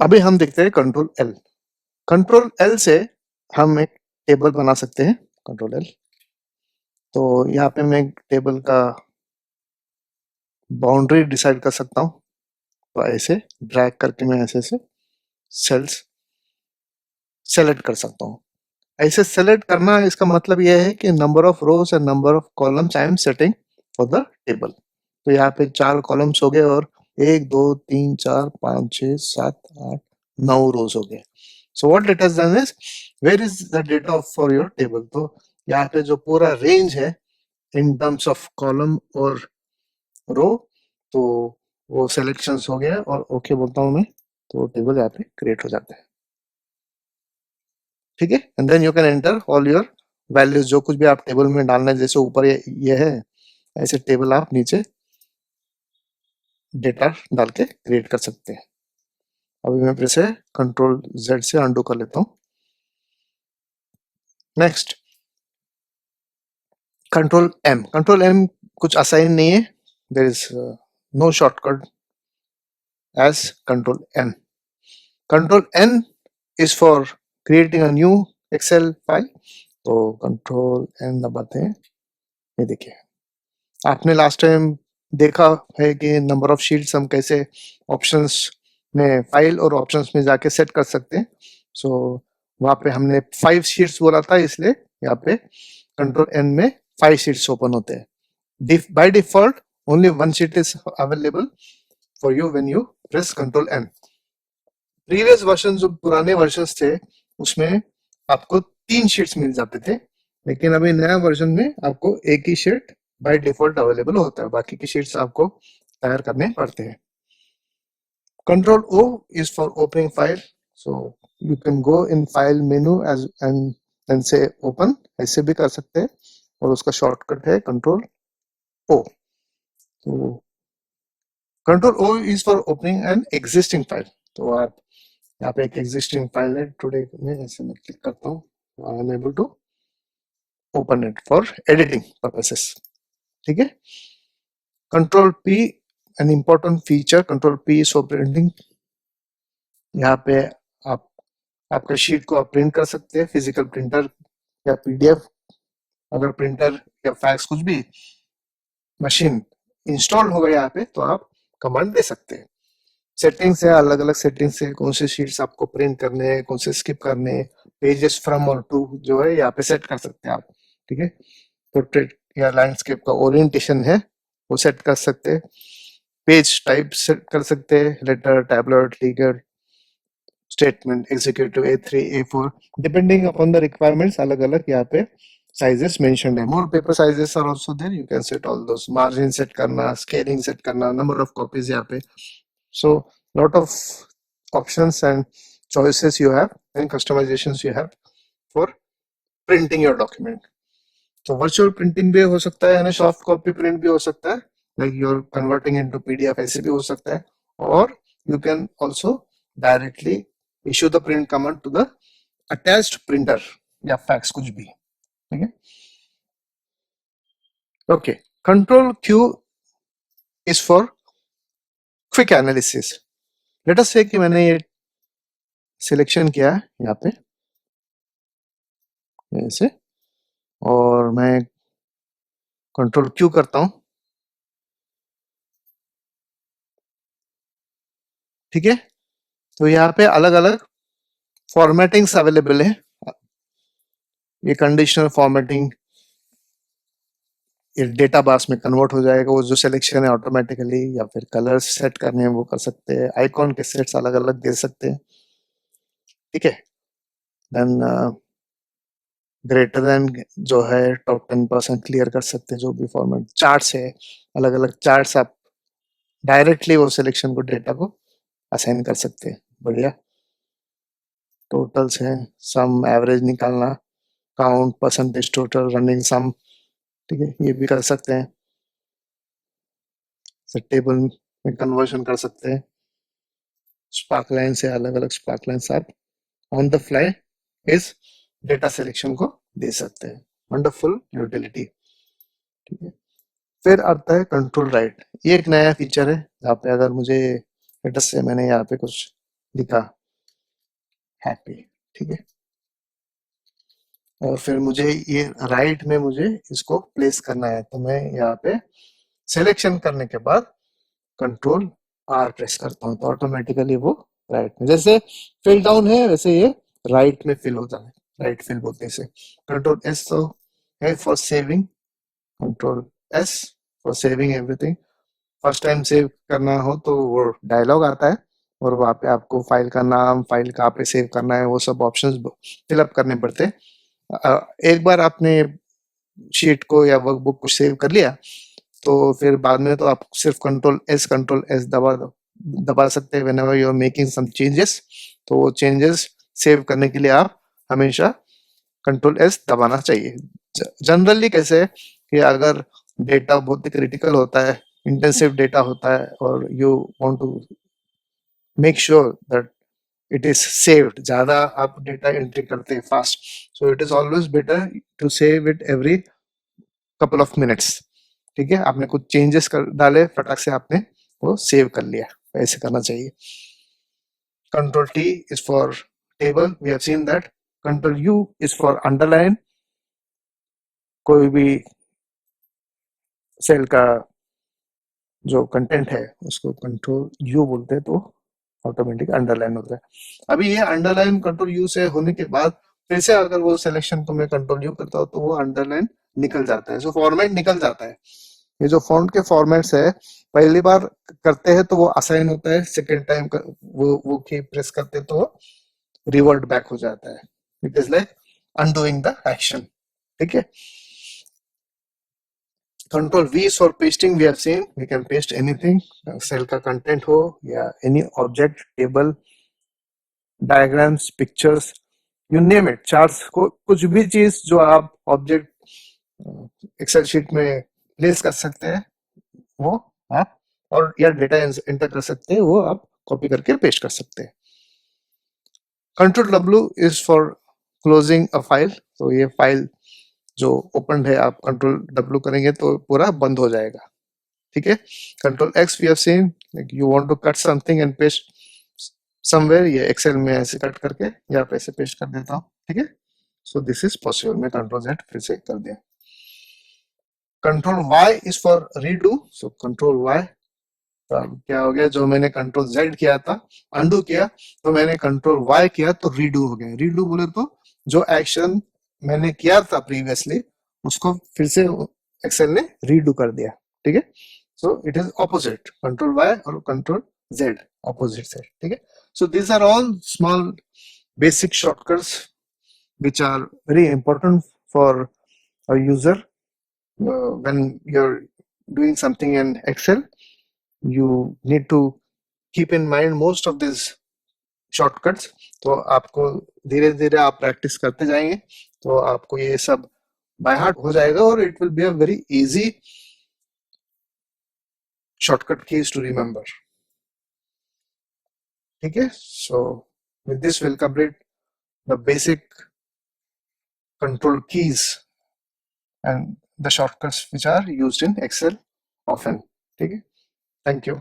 अभी हम देखते हैं कंट्रोल एल। कंट्रोल एल से हम एक टेबल बना सकते हैं। कंट्रोल एल, तो यहाँ पे मैं एक टेबल का बाउंड्री डिसाइड कर सकता हूँ। तो ऐसे ड्रैग करके मैं ऐसे से सेल्स सेलेक्ट कर सकता हूँ। ऐसे सेलेक्ट करना, इसका मतलब यह है कि number of rose and number of columns I am setting for the table. तो यहाँ पे 4 कॉलम्स हो गए और 1 2 3 4 5 6 7 8 9 रोज हो गए। So what it has done is, where is the data for your table. तो यहाँ पे जो पूरा रेंज है इन टर्म्स ऑफ कॉलम और रो, तो वो सिलेक्शंस हो गया और ओके बोलता हूँ मैं, तो टेबल यहाँ पे क्रिएट हो जाता है। ठीक है, and then you can enter all your values, जो कुछ भी आप टेबल में डालना है। जैसे ऊपर ये है, ऐसे टेबल आप नीचे डेटा डाल के क्रिएट कर सकते हैं। अभी मैं फिर से कंट्रोल जेड से अंडू कर लेता हूँ। Next control M. Control M कुछ असाइन नहीं है, there is no shortcut as control N. Control N is for creating a new Excel file. तो कंट्रोल एन दबाते हैं। ये देखिए, आपने लास्ट टाइम देखा है कि नंबर ऑफ शीट्स हम कैसे ऑप्शंस में, फाइल और ऑप्शंस में जाके सेट कर सकते हैं। सो वहाँ पे हमने 5 शीट्स बोला था, इसलिए यहाँ पे कंट्रोल एन में 5 शीट्स ओपन होते हैं। By default only 1 sheet is available for you when you press control N. Previous version, जो पुराने वर्जन थे, उसमें आपको 3 शीट्स मिल जाते थे, लेकिन अभी नया वर्जन में आपको एक ही शीट बाय डिफॉल्ट अवेलेबल होता है, बाकी की शीट्स आपको तैयार करने पड़ते हैं। Control O is for opening file, so you can go in file menu as and से ओपन, ऐसे भी कर सकते हैं, और उसका शॉर्टकट है कंट्रोल ओ। तो control O is for opening an existing file. तो आप यहाँ पे एक एग्जिस्टिंग फाइल है टुडे में, ऐसे मैं क्लिक करता हूँ, I am able to open it for editing purposes. ठीक है, control P, an important feature, control P is for printing. यहाँ पे आप आपके शीट को आप प्रिंट कर सकते हैं, फिजिकल प्रिंटर या पीडीएफ। अगर प्रिंटर या फैक्स कुछ भी मशीन इंस्टॉल हो गया यहाँ पे, तो आप कमांड दे सकते हैं। सेटिंग्स है, अलग अलग सेटिंग्स है, कौन से शीट्स आपको प्रिंट करने हैं, कौन से स्किप करने हैं, पेजेस फ्रॉम और टू जो है यहाँ पे सेट कर सकते हैं आप। ठीक है, पोर्ट्रेट या लैंडस्केप का ओरिएंटेशन है वो सेट कर सकते हैं, पेज टाइप सेट कर सकते हैं, letter, tablet, legal, statement, executive, A3, A4, depending upon the requirements. अलग अलग यहाँ पे साइजेस मेंशन्ड है। More paper sizes are also there, you can set all those, margin set करना, स्केलिंग सेट करना, नंबर ऑफ कॉपीज यहाँ पे। So lot of options and choices you have and customizations you have for printing your document. तो virtual printing भी हो सकता है, यानी सॉफ्ट कॉपी प्रिंट भी हो सकता है, like your converting into PDF, ऐसे भी हो सकता है। और you can also directly issue the print command to the attached printer या फैक्स, कुछ भी। ठीक है, okay. Control Q is for quick analysis. Let us say कि मैंने ये सिलेक्शन किया है यहाँ पे ऐसे, और मैं कंट्रोल क्यू करता हूँ। ठीक है, तो यहाँ पे अलग अलग फॉर्मेटिंग्स अवेलेबल है। ये कंडीशनल फॉर्मेटिंग, ये डेटा बास में कन्वर्ट हो जाएगा, वो जो सिलेक्शन है ऑटोमेटिकली, या फिर कलर्स सेट करने हैं वो कर सकते हैं, आइकॉन के सेट्स अलग अलग दे सकते हैं। ठीक है, देन ग्रेटर देन जो है टॉप 10% क्लियर कर सकते हैं। जो भी फॉर्मेट चार्ट्स है, अलग अलग चार्ट्स आप डायरेक्टली वो सिलेक्शन को, डेटा को असाइन कर सकते हैं। बढ़िया, टोटल्स है, सम, एवरेज निकालना, count, percentage, total, running sum. ठीक है, ये भी कर सकते हैं। टेबल में कन्वर्शन कर सकते हैं। स्पार्क लाइन से अलग अलग स्पार्क लाइन्स आप ऑन द फ्लाई इस डेटा सिलेक्शन को दे सकते हैं। Wonderful utility. ठीक है, फिर आता है कंट्रोल राइट। ये एक नया फीचर है, जहाँ पे अगर मुझे लेट्स से मैंने यहाँ पे कुछ लिखा हैप्पी, ठीक है। और फिर मुझे ये राइट में मुझे इसको प्लेस करना है, तो मैं यहाँ पे सिलेक्शन करने के बाद कंट्रोल आर प्रेस करता हूँ, तो ऑटोमेटिकली वो राइट में, जैसे फिल डाउन है वैसे ये राइट में फिल होता है, राइट फिल बोलते हैं इसे। कंट्रोल एस तो है for saving, control S for saving everything. First time save करना हो तो वो डायलॉग आता है, और वहाँ पे आपको फाइल का नाम, फाइल कहाँ पे सेव करना है, वो सब ऑप्शंस फिलअप करने पड़ते हैं। एक बार आपने शीट को या वर्कबुक को सेव कर लिया, तो फिर बाद में तो आप सिर्फ कंट्रोल एस दबा सकते हैं whenever you are making some changes. तो वो चेंजेस सेव करने के लिए आप हमेशा कंट्रोल एस दबाना चाहिए। जनरली कैसे है कि अगर डेटा बहुत ही क्रिटिकल होता है, इंटेंसिव डेटा होता है, और you want to make sure that it is saved, ज्यादा आप डेटा एंट्री करते हैं fast, so it is always better to save it every couple of minutes. ठीक है, आपने कुछ चेंजेस कर डाले, फटाक से आपने वो सेव कर लिया, ऐसे करना चाहिए। Control T is for table, we have seen that. Control U is for underline, कोई भी सेल का जो कंटेंट है उसको कंट्रोल यू बोलते हैं, तो ऑटोमेटिक अंडरलाइन होता है। अभी ये अंडरलाइन कंट्रोल यू से होने के बाद फिर से अगर वो सिलेक्शन को मैं कंट्रोल यू करता हूँ तो वो अंडरलाइन निकल जाता है, जो फॉर्मेट निकल जाता है। ये जो फॉन्ट के फॉर्मेट्स है, पहली बार करते हैं तो वो असाइन होता है, सेकेंड टाइम वो की प्रेस करते हैं तो रिवर्ट बैक हो जाता है। It is like undoing the action, ठीक है। Control V for pasting, we have seen we can paste anything, cell का कंटेंट हो या any object, table, diagrams, pictures, you name it, charts को, कुछ भी चीज जो आप ऑब्जेक्ट एक्सेल शीट में प्लेस कर सकते हैं वो आप, और या डेटा एंटर कर सकते हैं वो आप कॉपी करके पेस्ट कर सकते हैं। Control W is for closing a file, तो ये फाइल जो ओपन है आप कंट्रोल डब्ल्यू करेंगे तो पूरा बंद हो जाएगा, ठीक है। Control X we have seen, like you want to cut something and paste somewhere, ये एक्सेल में ऐसे कट करके यहाँ पे ऐसे पेस्ट कर देता हूँ, ठीक है। सो दिस इज पॉसिबल, मैं कंट्रोल जेड फिर से कर दिया। Control Y is for redo, so control Y, तो अब क्या हो गया, जो मैंने कंट्रोल जेड किया था अंडू किया, तो मैंने कंट्रोल वाई किया तो रीडू हो गया। रीडू बोले तो जो एक्शन मैंने किया था प्रीवियसली उसको फिर से एक्सेल ने रीडू कर दिया, ठीक है। So it is opposite, control Y और कंट्रोल जेड ऑपोजिट से, ठीक है। So these are all small basic shortcuts which are very important for a user when you're doing something in Excel. You need to keep in mind most of these shortcuts, तो आपको धीरे धीरे आप practice करते जाएंगे तो आपको ये सब बाय हार्ट हो जाएगा, और it will be a very easy shortcut keys to remember, ठीक है। So with this will complete the basic control keys and the shortcuts which are used in Excel often. Okay, thank you.